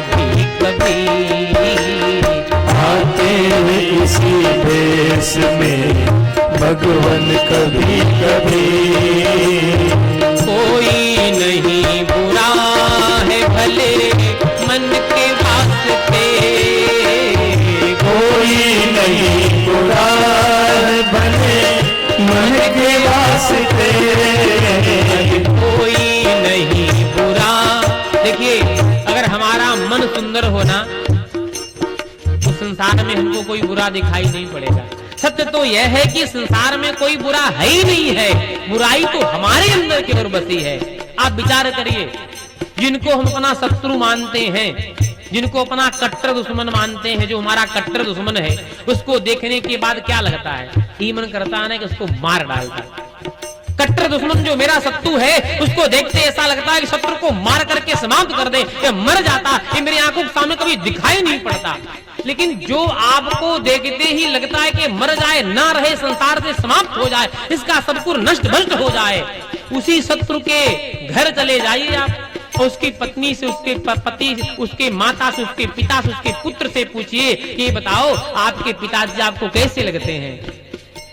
कभी कभी, आते हैं इसी देश में भगवान कभी कभी। कोई नहीं बुरा है भले मन के वास्ते, कोई नहीं बुरा है भले मन के वास्ते, कोई नहीं बुरा। देखिए, अगर हमारा मन सुंदर हो ना तो संसार में हमको कोई बुरा दिखाई नहीं पड़ेगा। सत्य तो यह है कि संसार में कोई बुरा है ही नहीं है, बुराई तो हमारे अंदर की ओर बसी है। आप विचार करिए, जिनको हम अपना शत्रु मानते हैं, जिनको अपना कट्टर दुश्मन मानते हैं, जो हमारा कट्टर दुश्मन है, उसको देखने के बाद क्या लगता है? ये मन करता है ना कि उसको मार डालता। कट्टर दुश्मन जो मेरा शत्रु है, उसको देखते ऐसा लगता है कि शत्रु को मार करके समाप्त कर दे, ये मर जाता, ये मेरी आंखों के सामने कभी दिखाई नहीं पड़ता। लेकिन जो आपको देखते ही लगता है कि मर जाए, ना रहे, संसार से समाप्त हो जाए, इसका सब कुछ नष्ट भ्रष्ट हो जाए, उसी शत्रु के घर चले जाइए आप, उसकी पत्नी से, उसके पति, उसके माता से, उसके पिता से, उसके पुत्र से पूछिए कि बताओ आपके पिताजी आपको कैसे लगते हैं?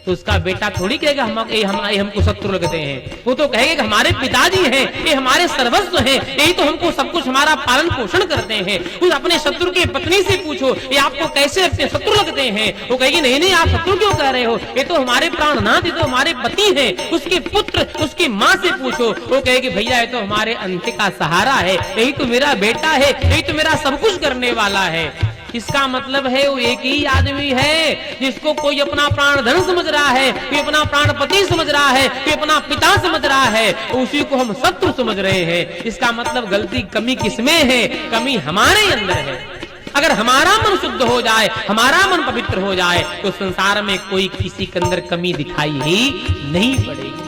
तो उसका बेटा थोड़ी कहेगा हमको शत्रु लगते हैं, वो तो कहेगा कि हमारे पिताजी हैं, ये हमारे सर्वस्व हैं, यही तो हमको सब कुछ हमारा पालन पोषण करते हैं। उस अपने शत्रु की पत्नी से पूछो ये आपको कैसे लगते, शत्रु लगते हैं? वो कहेगी नहीं नहीं, आप शत्रु क्यों कह रहे हो, ये तो हमारे प्राणनाथ, ये तो हमारे पति हैं। उसके पुत्र, उसकी माँ से पूछो, वो कहेगी भैया ये तो हमारे अंत का सहारा है, यही तो मेरा बेटा है, यही तो मेरा सब कुछ करने वाला है। इसका मतलब है वो एक ही आदमी है जिसको कोई अपना प्राण धन समझ रहा है, कोई अपना प्राण पति समझ रहा है, कोई अपना पिता समझ रहा है, उसी को हम शत्रु समझ रहे हैं। इसका मतलब गलती, कमी किसमें है? कमी हमारे अंदर है। अगर हमारा मन शुद्ध हो जाए, हमारा मन पवित्र हो जाए, तो संसार में कोई किसी के अंदर कमी दिखाई ही नहीं पड़ेगी।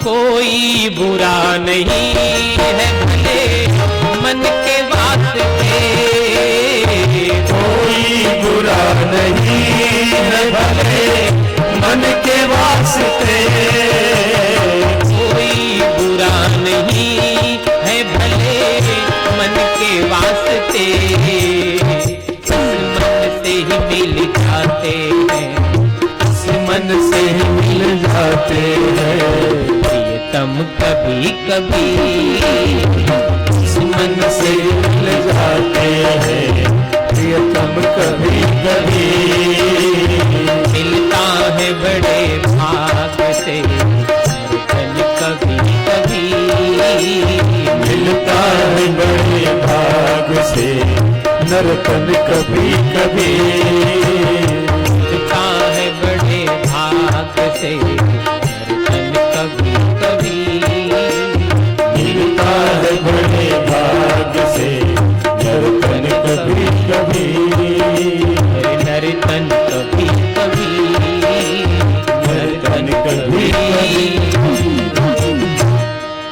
कोई बुरा नहीं है भले मन के वास्ते, कोई बुरा नहीं है भले मन के वास्ते, कोई बुरा नहीं है भले मन के वास्ते, इस मन से ही मिल जाते हैं, इस मन से ही मिल जाते हैं, प्रियतम कभी कभी, इस मन से मिल जाते हैं, प्रियतम कभी कभी। मिलता है बड़े भाग से नर्तन कभी कभी, मिलता है बड़े भाग से नर्तन कभी कभी, मिलता है बड़े भाग से नर्तन कभी कभी, मिलता है बड़े भाग से नर्तन कभी कभी, नर्तन कभी कभी, नर्तन कभी कभी।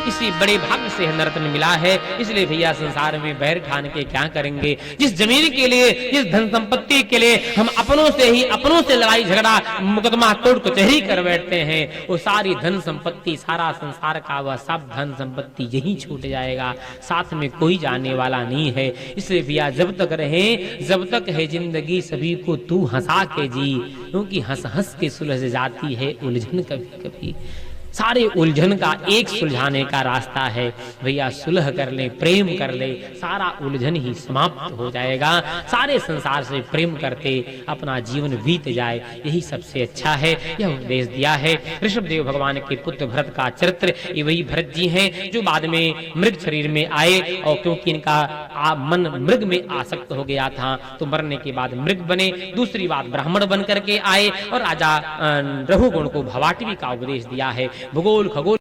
इसी बड़े भाग्य से नर्तन मिला है। इसलिए भैया संसार में बैर ठान के क्या करेंगे? जिस जमीन के लिए, जिस धन संपत्ति के लिए हम अपनों से लड़ाई झगड़ा मुकदमा तोड़ कचहरी कर बैठते हैं, वो सारी धन संपत्ति, सारा संसार का वह सब धन संपत्ति यही छूट जाएगा, साथ में कोई जाने वाला नहीं है। इसलिए भैया जब तक रहे, जब तक है जिंदगी, सभी को तू हंसा के जी, क्योंकि हंस हंस के सुलझ जाती है उलझन कभी कभी। सारे उलझन का एक सुलझाने का रास्ता है भैया, सुलह कर ले, प्रेम कर ले, सारा उलझन ही समाप्त हो जाएगा। सारे संसार से प्रेम करते अपना जीवन बीत जाए, यही सबसे अच्छा है। यह उपदेश दिया है ऋषभदेव भगवान के पुत्र भरत का चरित्र। ये वही भरत जी हैं जो बाद में मृग शरीर में आए, और क्योंकि इनका मन मृग में आसक्त हो गया था तो मरने के बाद मृग बने। दूसरी बात, ब्राह्मण बन करके आए और राजा रघुगुण को भवाटवी का उपदेश दिया है। भूगोल खगोल